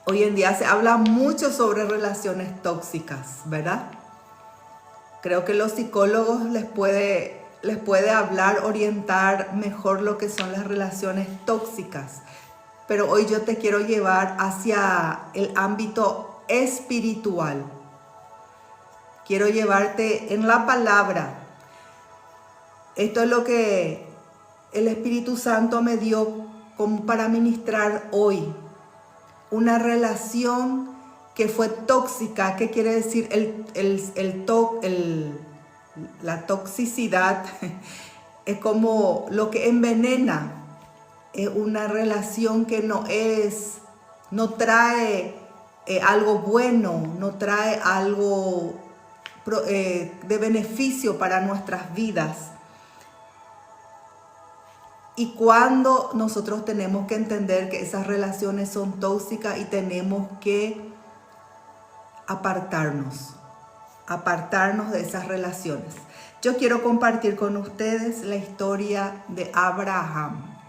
Hoy en día se habla mucho sobre relaciones tóxicas, ¿verdad? Creo que los psicólogos les puede hablar, orientar mejor lo que son las relaciones tóxicas. Pero hoy yo te quiero llevar hacia el ámbito espiritual. Quiero llevarte en la palabra. Esto es lo que el Espíritu Santo me dio como para ministrar hoy. Una relación que fue tóxica. ¿Qué quiere decir la toxicidad? Es como lo que envenena. Es una relación que no trae algo bueno, no trae algo de beneficio para nuestras vidas. Y cuando nosotros tenemos que entender que esas relaciones son tóxicas y tenemos que apartarnos de esas relaciones. Yo quiero compartir con ustedes la historia de Abraham.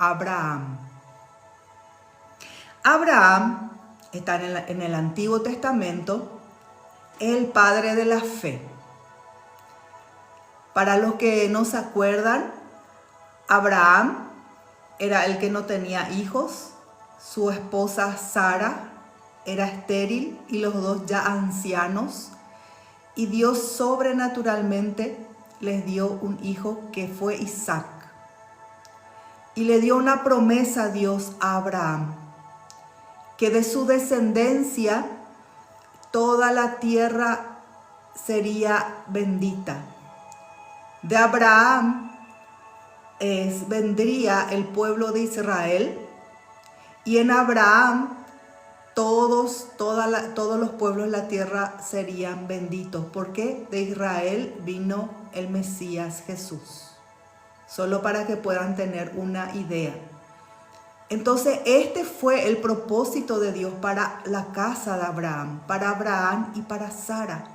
Abraham está en el Antiguo Testamento, el padre de la fe. Para los que no se acuerdan, Abraham era el que no tenía hijos, su esposa Sara era estéril y los dos ya ancianos, y Dios sobrenaturalmente les dio un hijo que fue Isaac. Y le dio una promesa a Dios a Abraham, que de su descendencia toda la tierra sería bendita. De Abraham vendría el pueblo de Israel, y en Abraham todos los pueblos de la tierra serían benditos, porque de Israel vino el Mesías Jesús. Solo para que puedan tener una idea. Entonces este fue el propósito de Dios para la casa de Abraham, para Abraham y para Sara.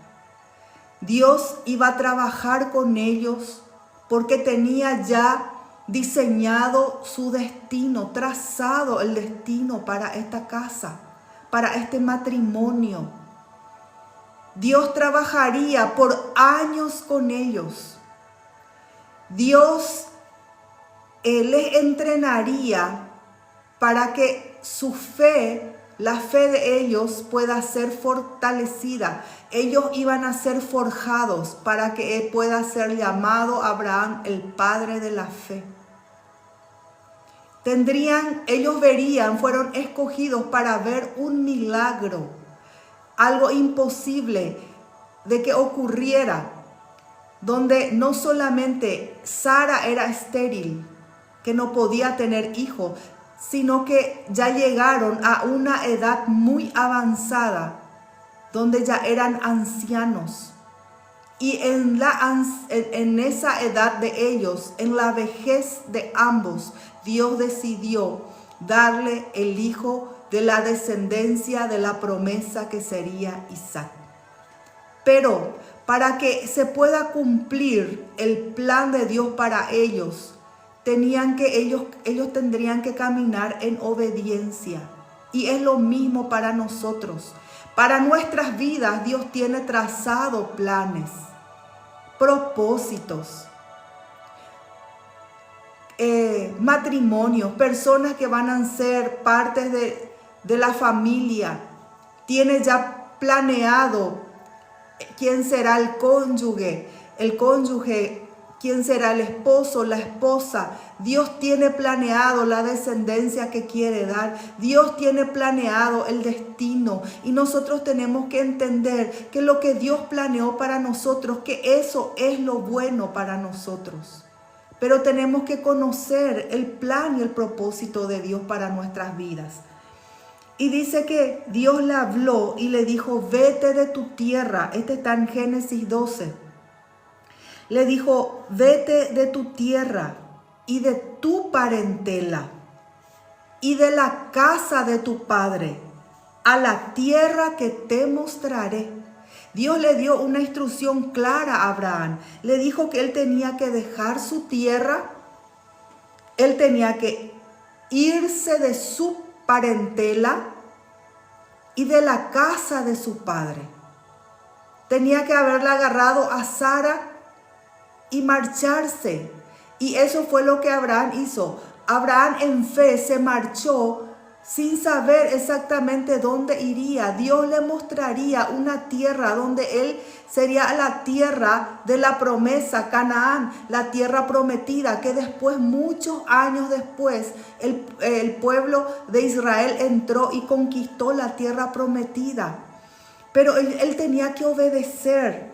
Dios iba a trabajar con ellos porque tenía ya diseñado su destino, trazado el destino para esta casa, para este matrimonio. Dios trabajaría por años con ellos. Dios les entrenaría para que su fe, la fe de ellos, pueda ser fortalecida. Ellos iban a ser forjados para que pueda ser llamado Abraham el padre de la fe. Ellos fueron escogidos para ver un milagro, algo imposible de que ocurriera, donde no solamente Sara era estéril, que no podía tener hijos, sino que ya llegaron a una edad muy avanzada, donde ya eran ancianos. Y en esa edad de ellos, en la vejez de ambos, Dios decidió darle el hijo de la descendencia de la promesa que sería Isaac. Pero para que se pueda cumplir el plan de Dios para ellos, ellos tendrían que caminar en obediencia. Y es lo mismo para nosotros. Para nuestras vidas Dios tiene trazado planes, propósitos, matrimonios, personas que van a ser partes de la familia. Tiene ya planeado quién será el cónyuge, quién será el esposo, la esposa. Dios tiene planeado la descendencia que quiere dar. Dios tiene planeado el destino. Y nosotros tenemos que entender que lo que Dios planeó para nosotros, que eso es lo bueno para nosotros. Pero tenemos que conocer el plan y el propósito de Dios para nuestras vidas. Y dice que Dios le habló y le dijo, vete de tu tierra. Este está en Génesis 12. Le dijo, vete de tu tierra y de tu parentela y de la casa de tu padre a la tierra que te mostraré. Dios le dio una instrucción clara a Abraham. Le dijo que él tenía que dejar su tierra, él tenía que irse de su parentela y de la casa de su padre. Tenía que haberla agarrado a Sara y marcharse. Y eso fue lo que Abraham hizo. Abraham en fe se marchó sin saber exactamente dónde iría. Dios le mostraría una tierra donde él sería la tierra de la promesa, Canaán, la tierra prometida, que después, muchos años después, el pueblo de Israel entró y conquistó la tierra prometida. Pero él tenía que obedecer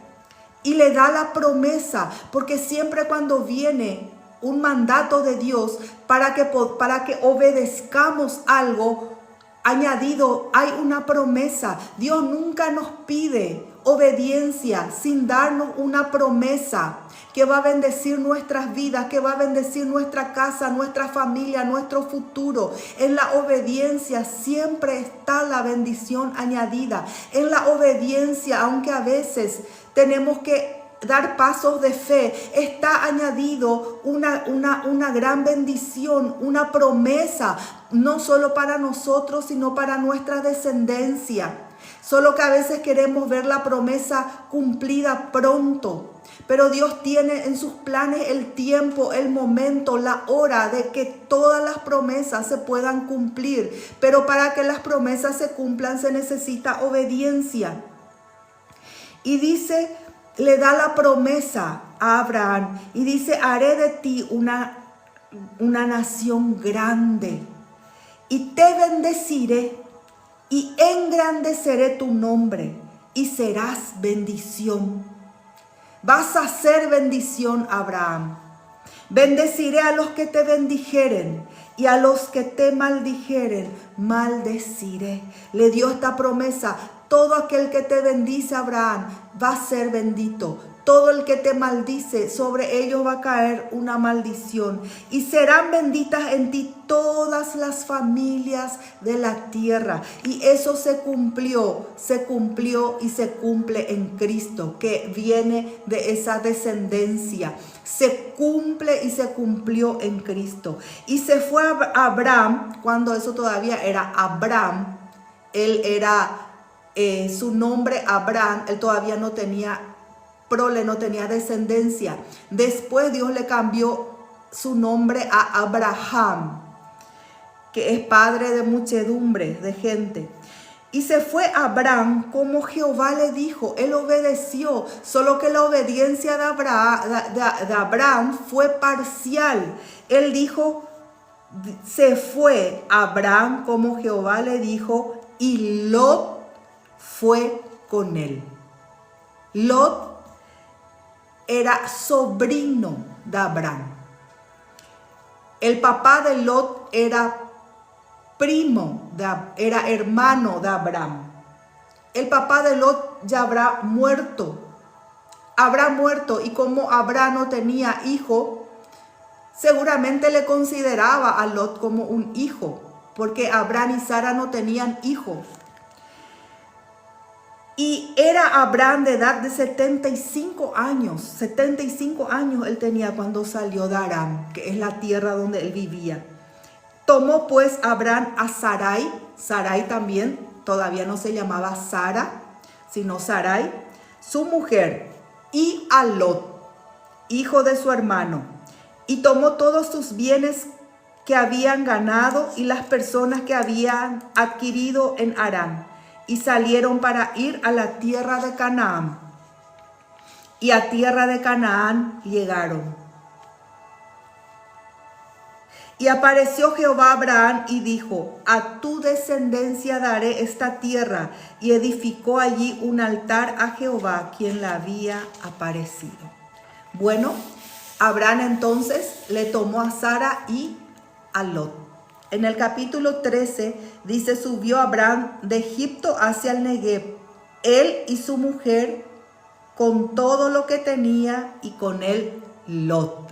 y le da la promesa, porque siempre cuando viene un mandato de Dios para que obedezcamos algo añadido, hay una promesa. Dios nunca nos pide obediencia sin darnos una promesa que va a bendecir nuestras vidas, que va a bendecir nuestra casa, nuestra familia, nuestro futuro. En la obediencia siempre está la bendición añadida. En la obediencia, aunque a veces tenemos que dar pasos de fe, está añadido una gran bendición, una promesa, no solo para nosotros, sino para nuestra descendencia. Solo que a veces queremos ver la promesa cumplida pronto. Pero Dios tiene en sus planes el tiempo, el momento, la hora de que todas las promesas se puedan cumplir. Pero para que las promesas se cumplan se necesita obediencia. Y dice, le da la promesa a Abraham y dice: haré de ti una nación grande y te bendeciré y engrandeceré tu nombre y serás bendición. Vas a ser bendición, Abraham. Bendeciré a los que te bendijeren y a los que te maldijeren, maldeciré. Le dio esta promesa: todo aquel que te bendice, Abraham, va a ser bendito. Todo el que te maldice, sobre ellos va a caer una maldición. Y serán benditas en ti todas las familias de la tierra. Y eso se cumplió y se cumple en Cristo, que viene de esa descendencia. Se cumple y se cumplió en Cristo. Y se fue a Abraham, cuando eso todavía era Abraham. Él era, su nombre Abraham, él todavía no tenía prole, no tenía descendencia. Después Dios le cambió su nombre a Abraham, que es padre de muchedumbre de gente. Y se fue Abraham como Jehová le dijo. Él obedeció, solo que la obediencia de Abraham fue parcial. Él dijo, se fue Abraham como Jehová le dijo, y Lot fue con él. Lot era sobrino de Abraham. El papá de Lot era era hermano de Abraham. El papá de Lot ya habrá muerto. Y como Abraham no tenía hijo, seguramente le consideraba a Lot como un hijo, porque Abraham y Sara no tenían hijos. Y era Abraham de edad de 75 años. 75 años él tenía cuando salió de Aram, que es la tierra donde él vivía. Tomó pues Abraham a Sarai. Sarai también, todavía no se llamaba Sara, sino Sarai, su mujer, y a Lot, hijo de su hermano. Y tomó todos sus bienes que habían ganado y las personas que habían adquirido en Aram. Y salieron para ir a la tierra de Canaán. Y a tierra de Canaán llegaron. Y apareció Jehová a Abraham y dijo: a tu descendencia daré esta tierra. Y edificó allí un altar a Jehová, quien le había aparecido. Bueno, Abraham entonces le tomó a Sara y a Lot. En el capítulo 13 dice: subió Abraham de Egipto hacia el Negev, él y su mujer, con todo lo que tenía, y con él Lot.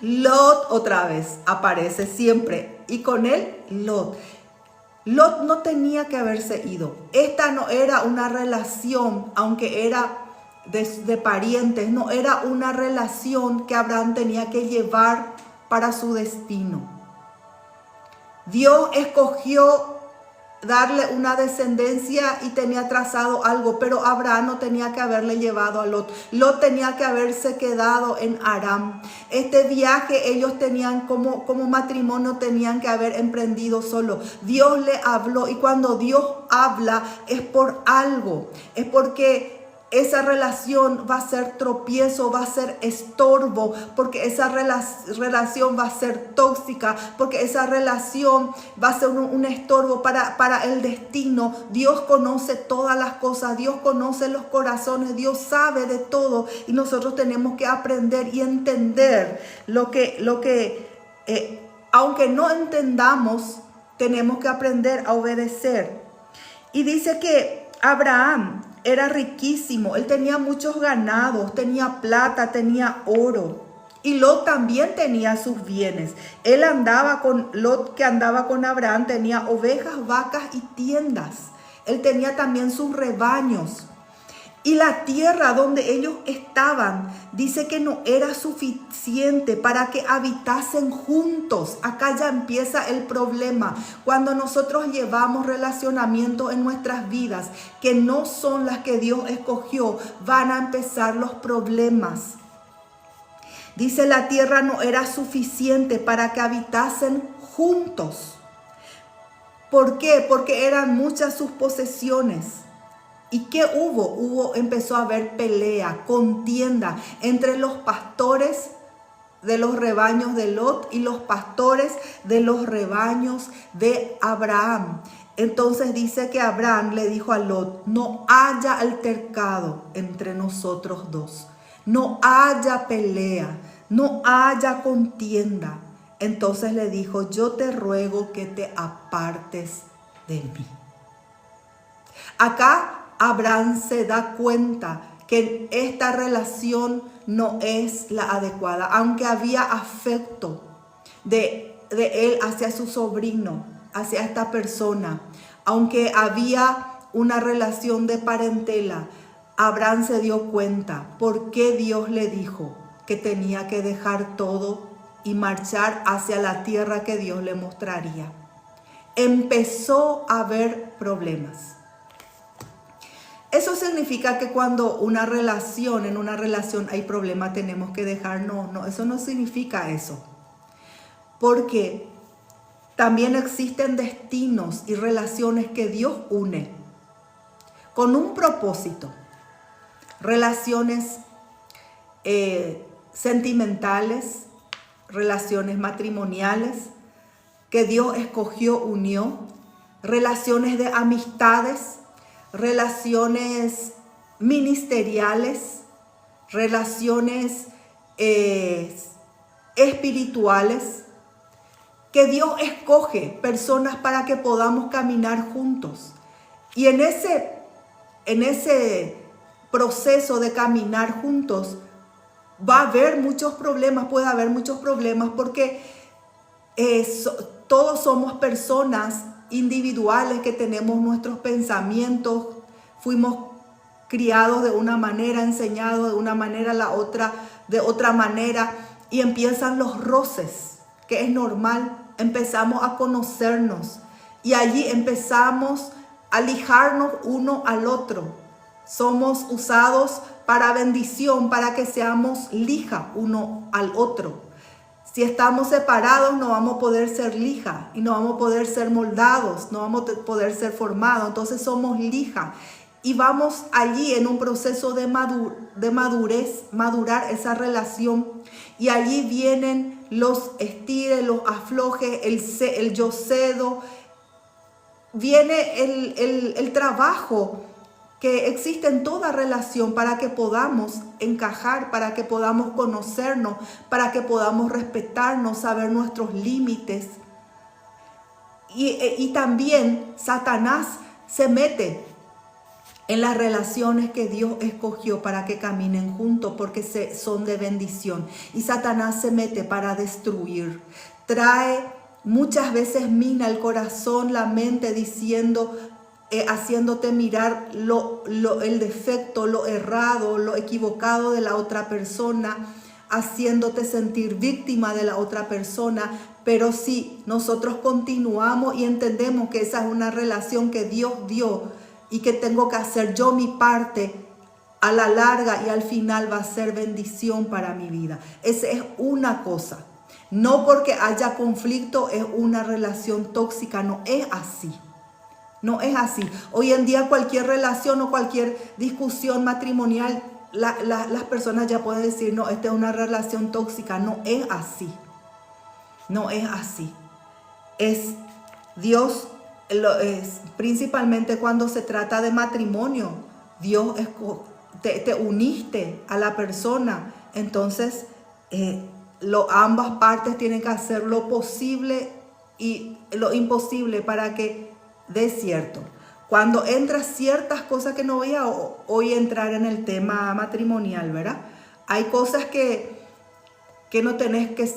Lot otra vez aparece siempre, y con él Lot. Lot no tenía que haberse ido. Esta no era una relación, aunque era de parientes, no era una relación que Abraham tenía que llevar para su destino. Dios escogió darle una descendencia y tenía trazado algo, pero Abraham no tenía que haberle llevado a Lot. Lot tenía que haberse quedado en Aram. Este viaje ellos tenían como matrimonio, tenían que haber emprendido solo. Dios le habló, y cuando Dios habla es por algo, es porque esa relación va a ser tropiezo, va a ser estorbo, porque esa relación va a ser tóxica, porque esa relación va a ser un estorbo para el destino. Dios conoce todas las cosas, Dios conoce los corazones, Dios sabe de todo, y nosotros tenemos que aprender y entender lo que aunque no entendamos, tenemos que aprender a obedecer. Y dice que Abraham era riquísimo, él tenía muchos ganados, tenía plata, tenía oro. Y Lot también tenía sus bienes. Lot que andaba con Abraham tenía ovejas, vacas y tiendas. Él tenía también sus rebaños. Y la tierra donde ellos estaban, dice que no era suficiente para que habitasen juntos. Acá ya empieza el problema. Cuando nosotros llevamos relacionamientos en nuestras vidas que no son las que Dios escogió, van a empezar los problemas. Dice, la tierra no era suficiente para que habitasen juntos. ¿Por qué? Porque eran muchas sus posesiones. ¿Y qué empezó a haber pelea, contienda entre los pastores de los rebaños de Lot y los pastores de los rebaños de Abraham. Entonces dice que Abraham le dijo a Lot, no haya altercado entre nosotros dos, no haya pelea, no haya contienda. Entonces le dijo, yo te ruego que te apartes de mí. Acá Abraham se da cuenta que esta relación no es la adecuada, aunque había afecto de él hacia su sobrino, hacia esta persona, aunque había una relación de parentela. Abraham se dio cuenta por qué Dios le dijo que tenía que dejar todo y marchar hacia la tierra que Dios le mostraría. Empezó a haber problemas. Eso significa que cuando en una relación hay problema, tenemos que dejar. No, eso no significa eso. Porque también existen destinos y relaciones que Dios une con un propósito. Relaciones sentimentales, relaciones matrimoniales que Dios escogió, unió, relaciones de amistades, relaciones ministeriales, relaciones espirituales, que Dios escoge personas para que podamos caminar juntos. Y en ese proceso de caminar juntos va a haber muchos problemas, puede haber muchos problemas, porque todos somos personas individuales que tenemos nuestros pensamientos, fuimos criados de una manera, enseñados de una manera, la otra de otra manera, y empiezan los roces, que es normal. Empezamos a conocernos y allí empezamos a lijarnos uno al otro. Somos usados para bendición, para que seamos lija uno al otro. Si estamos separados, no vamos a poder ser lija y no vamos a poder ser moldados, no vamos a poder ser formados. Entonces somos lija y vamos allí en un proceso de madurez, madurar esa relación. Y allí vienen los estires, los aflojes, el yo cedo. Viene el trabajo que existe en toda relación para que podamos encajar, para que podamos conocernos, para que podamos respetarnos, saber nuestros límites. Y también Satanás se mete en las relaciones que Dios escogió para que caminen juntos, porque son de bendición. Y Satanás se mete para destruir. Trae muchas veces mina el corazón, la mente, diciendo, haciéndote mirar el defecto, lo errado, lo equivocado de la otra persona, haciéndote sentir víctima de la otra persona, Pero si nosotros continuamos y entendemos que esa es una relación que Dios dio y que tengo que hacer yo mi parte, a la larga y al final va a ser bendición para mi vida. Esa es una cosa. No porque haya conflicto es una relación tóxica, no es así. No es así. Hoy en día cualquier relación o cualquier discusión matrimonial, las personas ya pueden decir, no, esta es una relación tóxica. No es así. No es así. Es Dios, principalmente cuando se trata de matrimonio, Dios te uniste a la persona. Entonces, ambas partes tienen que hacer lo posible y lo imposible para que dé cierto. Cuando entran ciertas cosas, que no voy a hoy entrar en el tema matrimonial, ¿verdad? Hay cosas que no tenés, que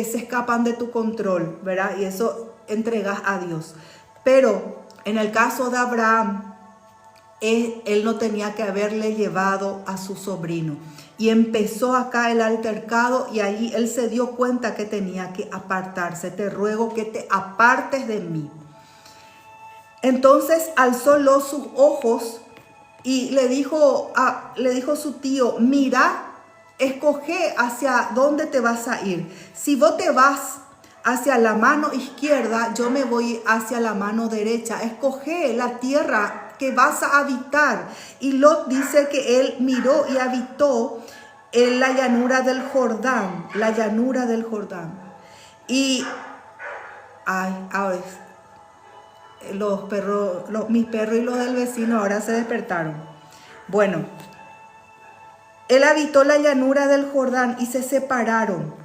se escapan de tu control, ¿verdad? Y eso entregas a Dios. Pero en el caso de Abraham, él no tenía que haberle llevado a su sobrino. Y empezó acá el altercado y ahí él se dio cuenta que tenía que apartarse. Te ruego que te apartes de mí. Entonces alzó Lot sus ojos y le dijo su tío, mira, escoge hacia dónde te vas a ir. Si vos te vas hacia la mano izquierda, yo me voy hacia la mano derecha. Escoge la tierra que vas a habitar. Y Lot dice que él miró y habitó en la llanura del Jordán. La llanura del Jordán. Y, ahora mis perros y los del vecino ahora se despertaron. Bueno, él habitó la llanura del Jordán y se separaron.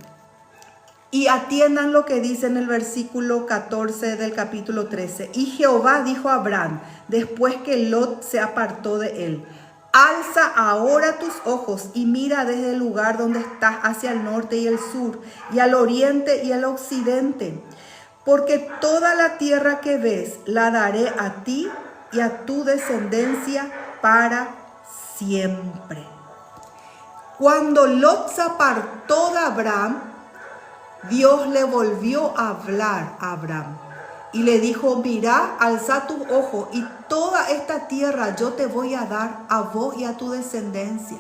Y atiendan lo que dice en el versículo 14 del capítulo 13. Y Jehová dijo a Abraham, después que Lot se apartó de él, alza ahora tus ojos y mira desde el lugar donde estás hacia el norte y el sur, y al oriente y al occidente. Porque toda la tierra que ves la daré a ti y a tu descendencia para siempre. Cuando Lot se apartó de Abraham, Dios le volvió a hablar a Abraham y le dijo, mira, alza tus ojos y toda esta tierra yo te voy a dar a vos y a tu descendencia.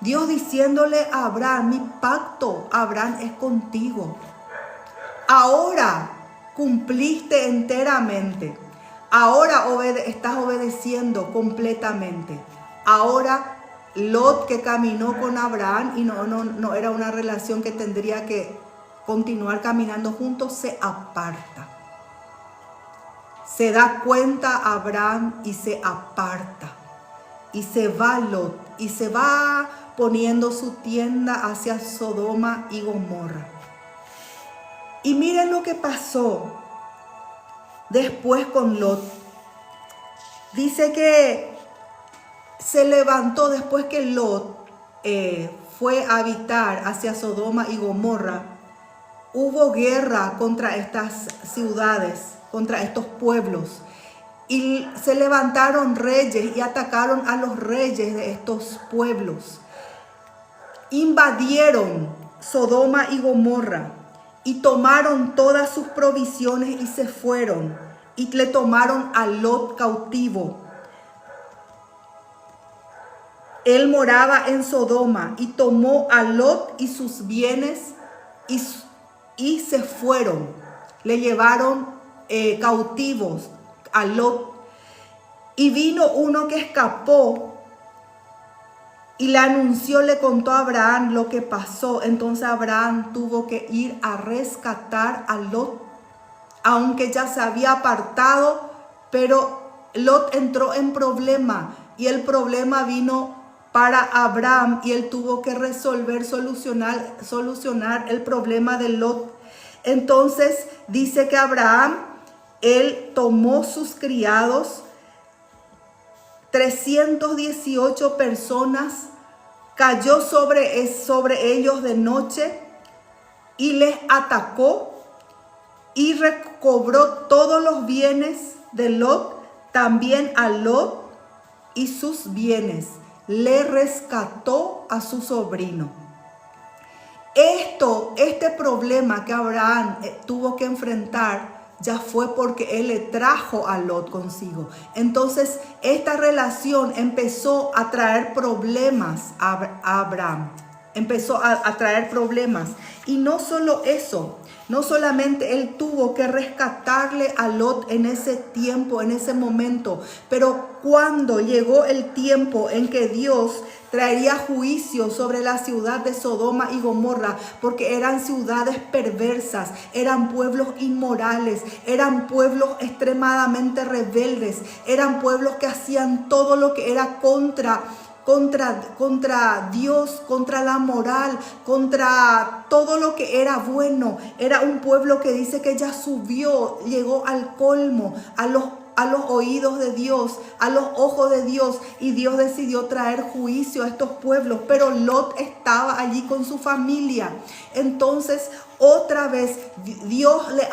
Dios diciéndole a Abraham, mi pacto, Abraham, es contigo. Ahora cumpliste enteramente. Ahora estás obedeciendo completamente. Ahora Lot, que caminó con Abraham y no era una relación que tendría que continuar caminando juntos, se aparta. Se da cuenta Abraham y se aparta. Y se va Lot y se va poniendo su tienda hacia Sodoma y Gomorra. Y miren lo que pasó después con Lot. Dice que se levantó después que Lot fue a habitar hacia Sodoma y Gomorra. Hubo guerra contra estas ciudades, contra estos pueblos. Y se levantaron reyes y atacaron a los reyes de estos pueblos. Invadieron Sodoma y Gomorra y tomaron todas sus provisiones y se fueron. Y le tomaron a Lot cautivo. Él moraba en Sodoma y tomó a Lot y sus bienes y se fueron. Le llevaron cautivos a Lot. Y vino uno que escapó y le anunció, le contó a Abraham lo que pasó. Entonces Abraham tuvo que ir a rescatar a Lot, aunque ya se había apartado, pero Lot entró en problema y el problema vino para Abraham y él tuvo que solucionar el problema de Lot. Entonces dice que Abraham, él tomó sus criados, 318 personas, cayó sobre ellos de noche y les atacó y recobró todos los bienes de Lot, también a Lot y sus bienes. Le rescató a su sobrino. Este problema que Abraham tuvo que enfrentar ya fue porque él le trajo a Lot consigo. Entonces, esta relación empezó a traer problemas a Abraham. Empezó a traer problemas. Y no solo eso, no solamente él tuvo que rescatarle a Lot en ese tiempo, en ese momento, pero cuando llegó el tiempo en que Dios traería juicio sobre la ciudad de Sodoma y Gomorra, porque eran ciudades perversas, eran pueblos inmorales, eran pueblos extremadamente rebeldes, eran pueblos que hacían todo lo que era contra Dios, contra la moral, contra todo lo que era bueno. Era un pueblo que dice que ya subió, llegó al colmo, a los oídos de Dios, a los ojos de Dios, y Dios decidió traer juicio a estos pueblos, pero Lot estaba allí con su familia. Entonces, otra vez Dios le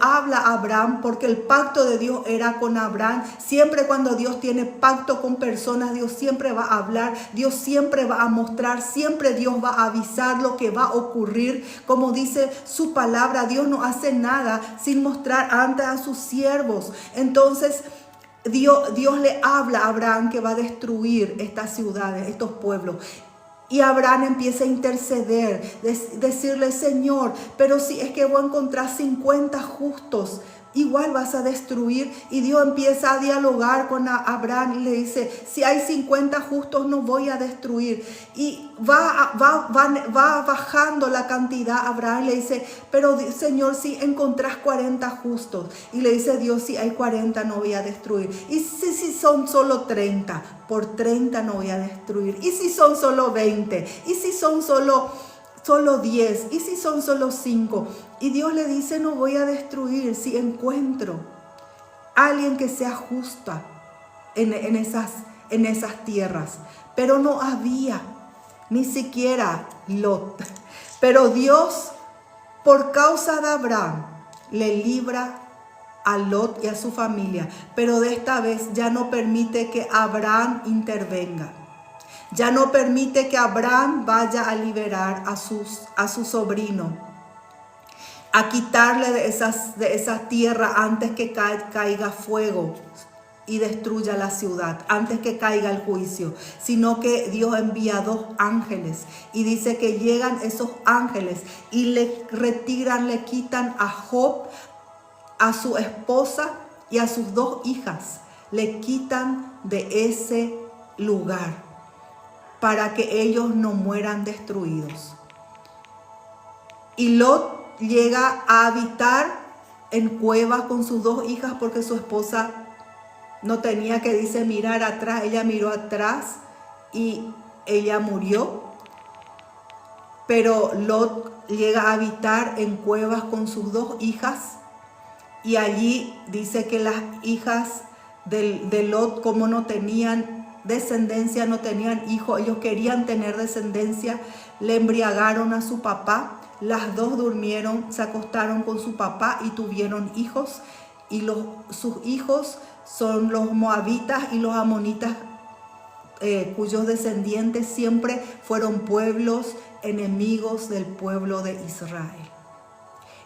habla a Abraham, porque el pacto de Dios era con Abraham. Siempre cuando Dios tiene pacto con personas, Dios siempre va a hablar, Dios siempre va a mostrar, siempre Dios va a avisar lo que va a ocurrir. Como dice su palabra, Dios no hace nada sin mostrar antes a sus siervos. Entonces, Dios le habla a Abraham que va a destruir estas ciudades, estos pueblos. Y Abraham empieza a interceder, decirle: Señor, pero si es que voy a encontrar 50 justos, igual vas a destruir. Y Dios empieza a dialogar con Abraham y le dice: si hay 50 justos, no voy a destruir. Y va bajando la cantidad. Abraham le dice: pero Señor, si encontrás 40 justos. Y le dice Dios: si hay 40, no voy a destruir. Y si son solo 30, por 30 no voy a destruir. Y si son solo 20, y si son solo 10, y si son solo 5. Y Dios le dice: no voy a destruir si encuentro a alguien que sea justa en esas tierras. Pero no había ni siquiera Lot. Pero Dios, por causa de Abraham, le libra a Lot y a su familia. Pero de esta vez ya no permite que Abraham intervenga. Ya no permite que Abraham vaya a liberar a su sobrino, a quitarle de esa tierra antes que caiga fuego y destruya la ciudad, antes que caiga el juicio, sino que Dios envía 2 ángeles y dice que llegan esos ángeles y le retiran, le quitan a Job, a su esposa y a sus 2 hijas, le quitan de ese lugar para que ellos no mueran destruidos. Y Lot llega a habitar en cuevas con sus 2 hijas, porque su esposa no tenía, que dice, mirar atrás. Ella miró atrás y ella murió. Pero Lot llega a habitar en cuevas con sus 2 hijas. Y allí dice que las hijas de Lot, como no tenían descendencia, no tenían hijos, ellos querían tener descendencia, le embriagaron a su papá. Las 2 durmieron, se acostaron con su papá y tuvieron hijos. Y sus hijos son los moabitas y los amonitas, cuyos descendientes siempre fueron pueblos enemigos del pueblo de Israel.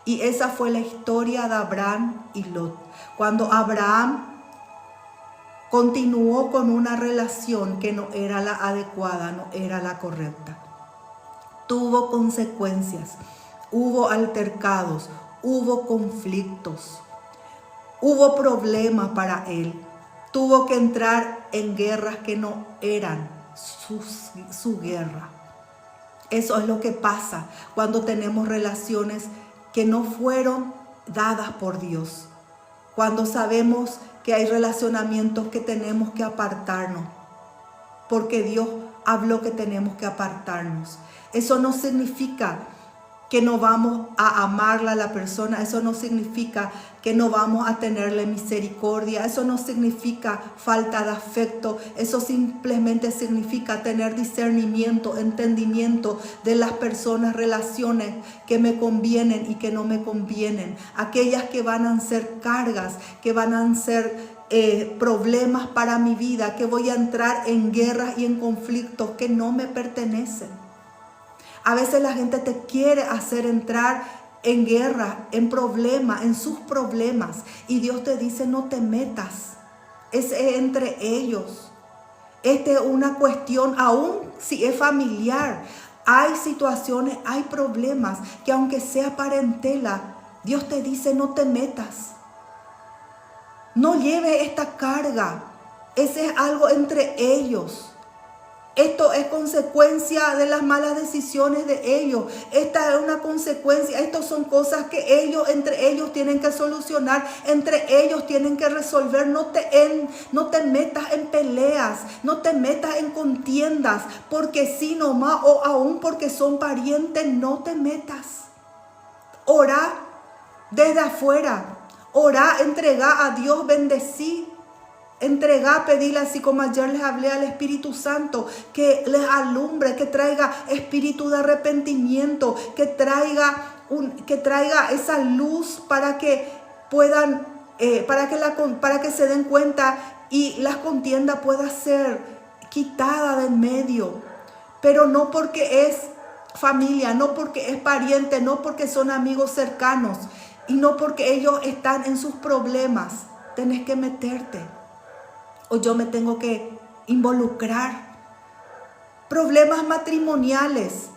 Y esa fue la historia de Abraham y Lot. Cuando Abraham continuó con una relación que no era la adecuada, no era la correcta. Tuvo consecuencias, hubo altercados, hubo conflictos, hubo problemas para él. Tuvo que entrar en guerras que no eran su guerra. Eso es lo que pasa cuando tenemos relaciones que no fueron dadas por Dios. Cuando sabemos que hay relacionamientos que tenemos que apartarnos, porque Dios habló que tenemos que apartarnos. Eso no significa que no vamos a amarla a la persona. Eso no significa que no vamos a tenerle misericordia. Eso no significa falta de afecto. Eso simplemente significa tener discernimiento, entendimiento de las personas, relaciones que me convienen y que no me convienen. Aquellas que van a ser cargas, que van a ser problemas para mi vida, que voy a entrar en guerras y en conflictos que no me pertenecen. A veces la gente te quiere hacer entrar en guerra, en problemas, en sus problemas. Y Dios te dice, no te metas. Es entre ellos. Esta es una cuestión, aún si es familiar. Hay situaciones, hay problemas que aunque sea parentela, Dios te dice, no te metas. No lleve esta carga. Ese es algo entre ellos. Esto es consecuencia de las malas decisiones de ellos. Esta es una consecuencia. Estas son cosas que ellos, entre ellos, tienen que solucionar. Entre ellos tienen que resolver. No te metas en peleas. No te metas en contiendas. Porque sí nomás, o aún porque son parientes, no te metas. Orá desde afuera. Orá, entregá a Dios, bendecí. Entregar, pedirle, así como ayer les hablé al Espíritu Santo, que les alumbre, que traiga espíritu de arrepentimiento, que traiga esa luz para que puedan, para que se den cuenta y la contienda pueda ser quitada de en medio. Pero no porque es familia, no porque es pariente, no porque son amigos cercanos y no porque ellos están en sus problemas, tenés que meterte. O yo me tengo que involucrar. Problemas matrimoniales.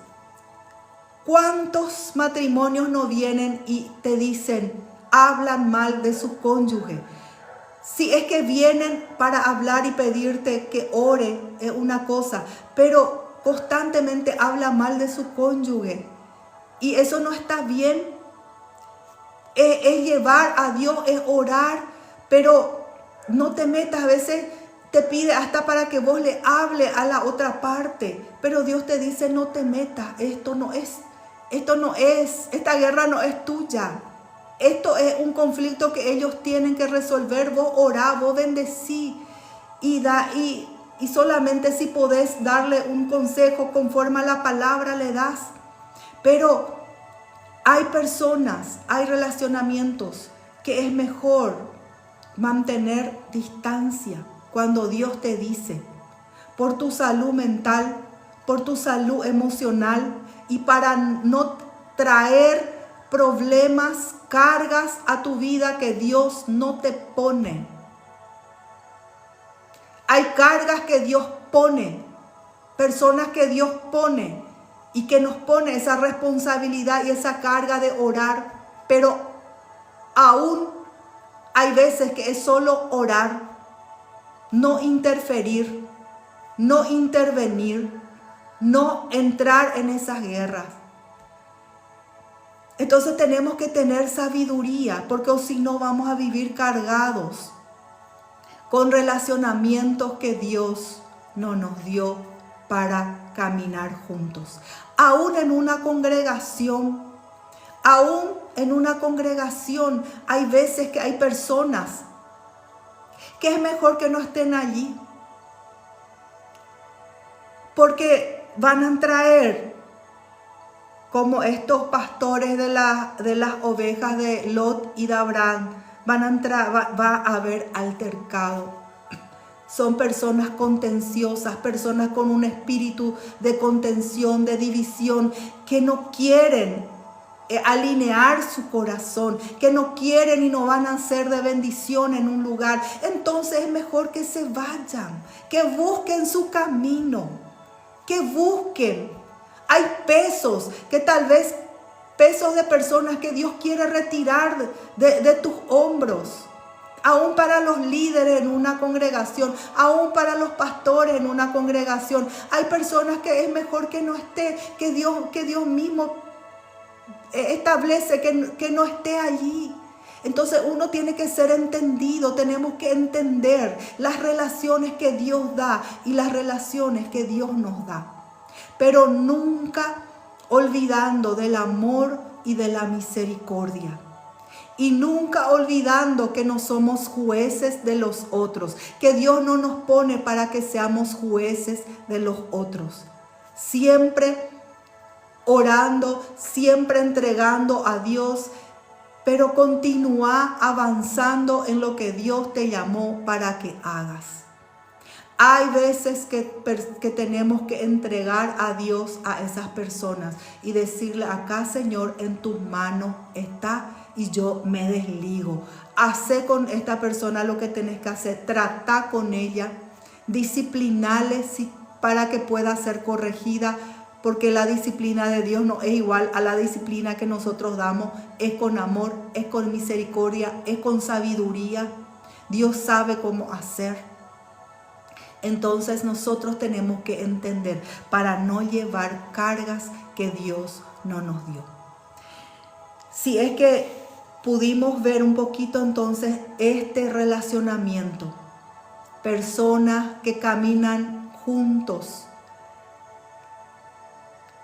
¿Cuántos matrimonios no vienen y te dicen, hablan mal de su cónyuge? Si es que vienen para hablar y pedirte que ore, es una cosa, pero constantemente habla mal de su cónyuge. Y eso no está bien. Es llevar a Dios, es orar, pero no te metas. A veces te pide hasta para que vos le hable a la otra parte. Pero Dios te dice, no te metas. Esta guerra no es tuya. Esto es un conflicto que ellos tienen que resolver. Vos orá, vos bendecí. Y solamente si podés darle un consejo conforme a la palabra le das. Pero hay personas, hay relacionamientos que es mejor mantener distancia cuando Dios te dice, por tu salud mental, por tu salud emocional y para no traer problemas, cargas a tu vida que Dios no te pone. Hay cargas que Dios pone, personas que Dios pone y que nos pone esa responsabilidad y esa carga de orar, pero aún hay veces que es solo orar, no interferir, no intervenir, no entrar en esas guerras. Entonces tenemos que tener sabiduría, porque si no vamos a vivir cargados con relacionamientos que Dios no nos dio para caminar juntos. Aún en una congregación, hay veces que hay personas que es mejor que no estén allí, porque van a traer, como estos pastores de las ovejas de Lot y de Abraham, va a haber altercado. Son personas contenciosas, personas con un espíritu de contención, de división, que no quieren alinear su corazón, que no quieren y no van a ser de bendición en un lugar. Entonces es mejor que se vayan, que busquen su camino, que busquen. Hay pesos que tal vez, pesos de personas que Dios quiere retirar de tus hombros. Aún para los líderes en una congregación, aún para los pastores en una congregación. Hay personas que es mejor que no esté, que Dios mismo establece que no esté allí. Entonces uno tiene que ser entendido, tenemos que entender las relaciones que Dios da y las relaciones que Dios nos da. Pero nunca olvidando del amor y de la misericordia. Y nunca olvidando que no somos jueces de los otros, que Dios no nos pone para que seamos jueces de los otros. Siempre orando, siempre entregando a Dios, pero continúa avanzando en lo que Dios te llamó para que hagas. Hay veces que tenemos que entregar a Dios a esas personas y decirle: acá, Señor, en tus manos está y yo me desligo. Hacé con esta persona lo que tenés que hacer, trata con ella, disciplinarle para que pueda ser corregida, porque la disciplina de Dios no es igual a la disciplina que nosotros damos. Es con amor, es con misericordia, es con sabiduría. Dios sabe cómo hacer. Entonces nosotros tenemos que entender para no llevar cargas que Dios no nos dio. Si es que pudimos ver un poquito entonces este relacionamiento, personas que caminan juntos.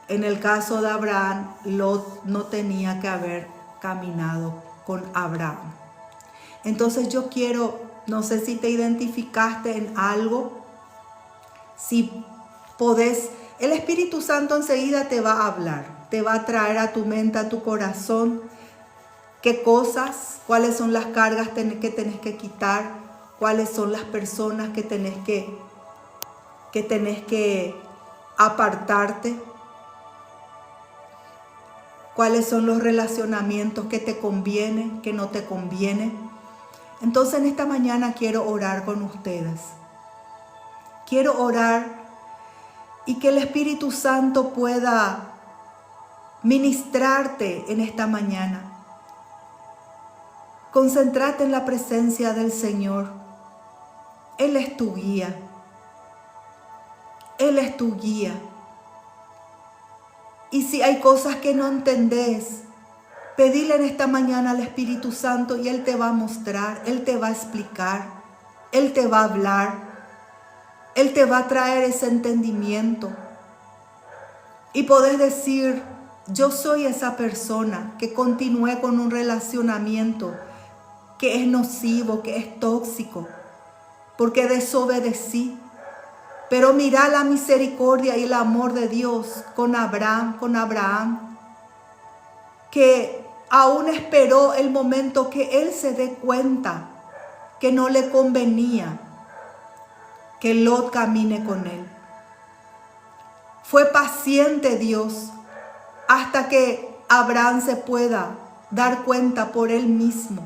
En el caso de Abraham, Lot no tenía que haber caminado con Abraham. Entonces yo quiero, no sé si te identificaste en algo. Si podés, el Espíritu Santo enseguida te va a hablar, te va a traer a tu mente, a tu corazón, qué cosas, cuáles son las cargas que tenés que quitar, cuáles son las personas que tenés que apartarte, cuáles son los relacionamientos que te convienen, que no te convienen. Entonces en esta mañana quiero orar con ustedes. Quiero orar y que el Espíritu Santo pueda ministrarte en esta mañana. Concéntrate en la presencia del Señor. Él es tu guía. Él es tu guía. Y si hay cosas que no entendés, pedile en esta mañana al Espíritu Santo y Él te va a mostrar, Él te va a explicar, Él te va a hablar. Él te va a traer ese entendimiento. Y podés decir: yo soy esa persona que continué con un relacionamiento que es nocivo, que es tóxico, porque desobedecí. Pero mira la misericordia y el amor de Dios con Abraham, que aún esperó el momento que él se dé cuenta que no le convenía que Lot camine con él. Fue paciente Dios hasta que Abraham se pueda dar cuenta por él mismo,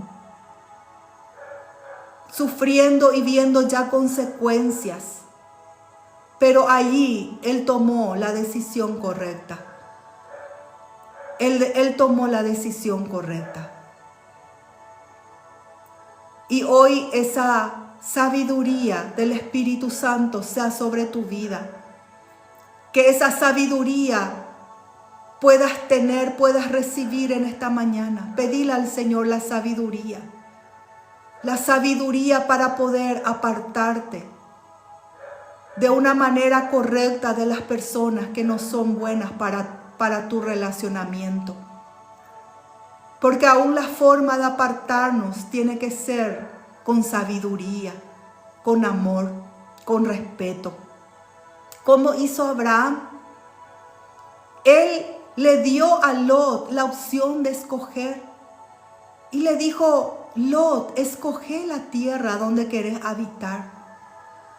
sufriendo y viendo ya consecuencias. Pero allí él tomó la decisión correcta. Él tomó la decisión correcta. Y hoy esa sabiduría del Espíritu Santo sea sobre tu vida. Que esa sabiduría puedas tener, puedas recibir en esta mañana. Pedile al Señor la sabiduría. La sabiduría para poder apartarte de una manera correcta de las personas que no son buenas para tu relacionamiento. Porque aún la forma de apartarnos tiene que ser con sabiduría, con amor, con respeto. Como hizo Abraham, él le dio a Lot la opción de escoger y le dijo: Lot, escoge la tierra donde querés habitar.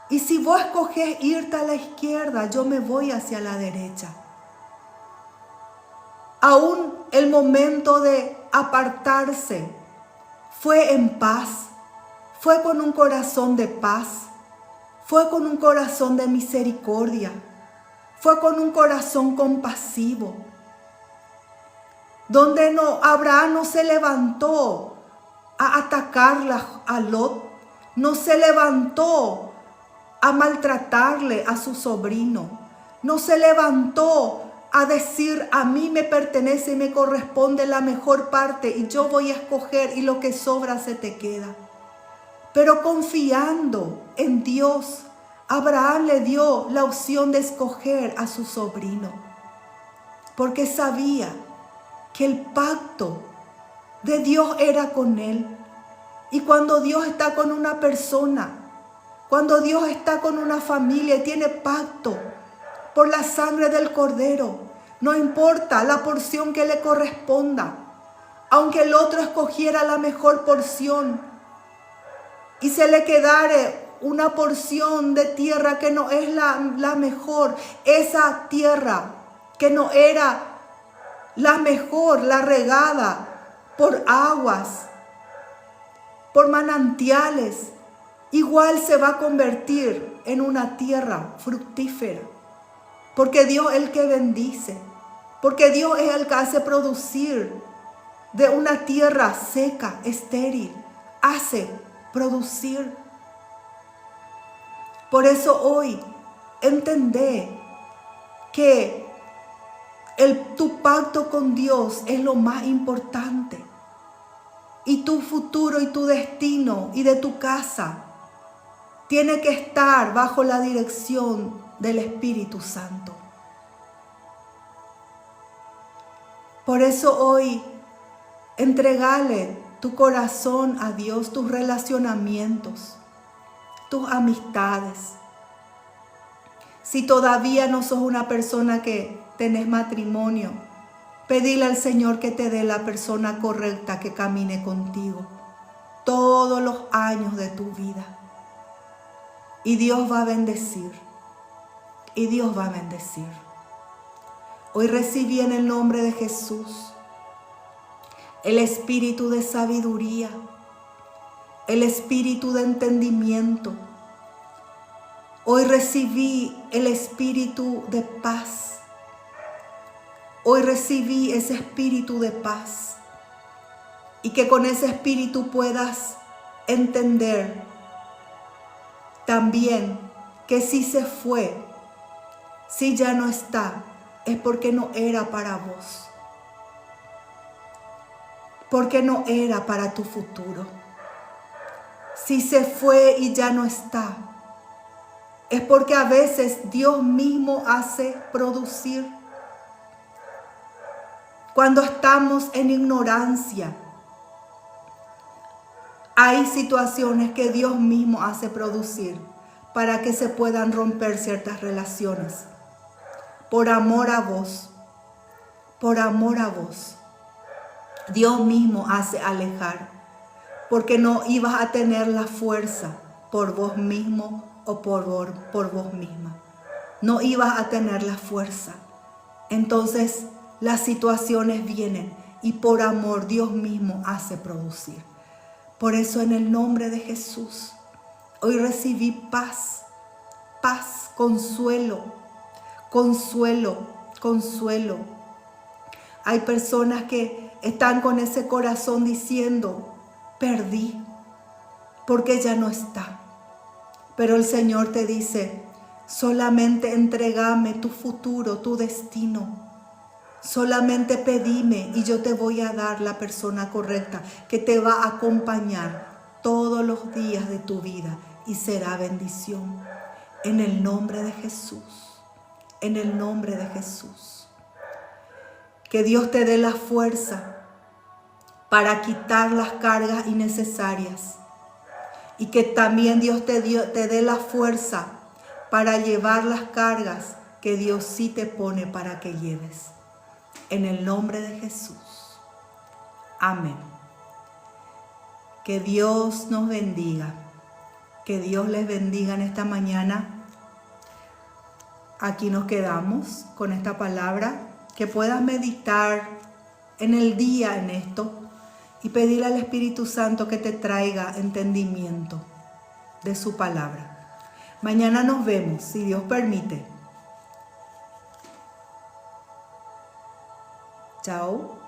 Y si vos escogés irte a la izquierda, yo me voy hacia la derecha. Aún el momento de apartarse fue en paz. Fue con un corazón de paz, fue con un corazón de misericordia, fue con un corazón compasivo, donde Abraham no se levantó a atacarla a Lot, no se levantó a maltratarle a su sobrino, no se levantó a decir: a mí me pertenece y me corresponde la mejor parte y yo voy a escoger y lo que sobra se te queda. Pero confiando en Dios, Abraham le dio la opción de escoger a su sobrino, porque sabía que el pacto de Dios era con él. Y cuando Dios está con una persona, cuando Dios está con una familia y tiene pacto por la sangre del Cordero, no importa la porción que le corresponda, aunque el otro escogiera la mejor porción y se le quedare una porción de tierra que no es la mejor. Esa tierra que no era la mejor, la regada por aguas, por manantiales, igual se va a convertir en una tierra fructífera. Porque Dios es el que bendice. Porque Dios es el que hace producir de una tierra seca, estéril. Hace producir. Por eso hoy entendé que tu pacto con Dios es lo más importante. Y tu futuro y tu destino y de tu casa tiene que estar bajo la dirección del Espíritu Santo. Por eso hoy entregale tu corazón a Dios, tus relacionamientos, tus amistades. Si todavía no sos una persona que tenés matrimonio, pedile al Señor que te dé la persona correcta que camine contigo todos los años de tu vida. Y Dios va a bendecir. Y Dios va a bendecir. Hoy recibí en el nombre de Jesús el espíritu de sabiduría, el espíritu de entendimiento. Hoy recibí el espíritu de paz. Hoy recibí ese espíritu de paz. Y que con ese espíritu puedas entender también que si se fue, si ya no está, es porque no era para vos. Porque no era para tu futuro. Si se fue y ya no está, es porque a veces Dios mismo hace producir. Cuando estamos en ignorancia, hay situaciones que Dios mismo hace producir para que se puedan romper ciertas relaciones. Por amor a vos, por amor a vos. Dios mismo hace alejar, porque no ibas a tener la fuerza por vos mismo o por vos misma. No ibas a tener la fuerza. Entonces las situaciones vienen y por amor Dios mismo hace producir. Por eso en el nombre de Jesús, hoy recibí paz, paz, consuelo, consuelo, consuelo. Hay personas que están con ese corazón diciendo, perdí, porque ya no está. Pero el Señor te dice, solamente entrégame tu futuro, tu destino. Solamente pedime y yo te voy a dar la persona correcta que te va a acompañar todos los días de tu vida y será bendición. En el nombre de Jesús, en el nombre de Jesús. Que Dios te dé la fuerza para quitar las cargas innecesarias y que también Dios te dé la fuerza para llevar las cargas que Dios sí te pone para que lleves. En el nombre de Jesús. Amén. Que Dios nos bendiga. Que Dios les bendiga en esta mañana. Aquí nos quedamos con esta palabra. Que puedas meditar en el día en esto y pedirle al Espíritu Santo que te traiga entendimiento de su palabra. Mañana nos vemos, si Dios permite. Chao.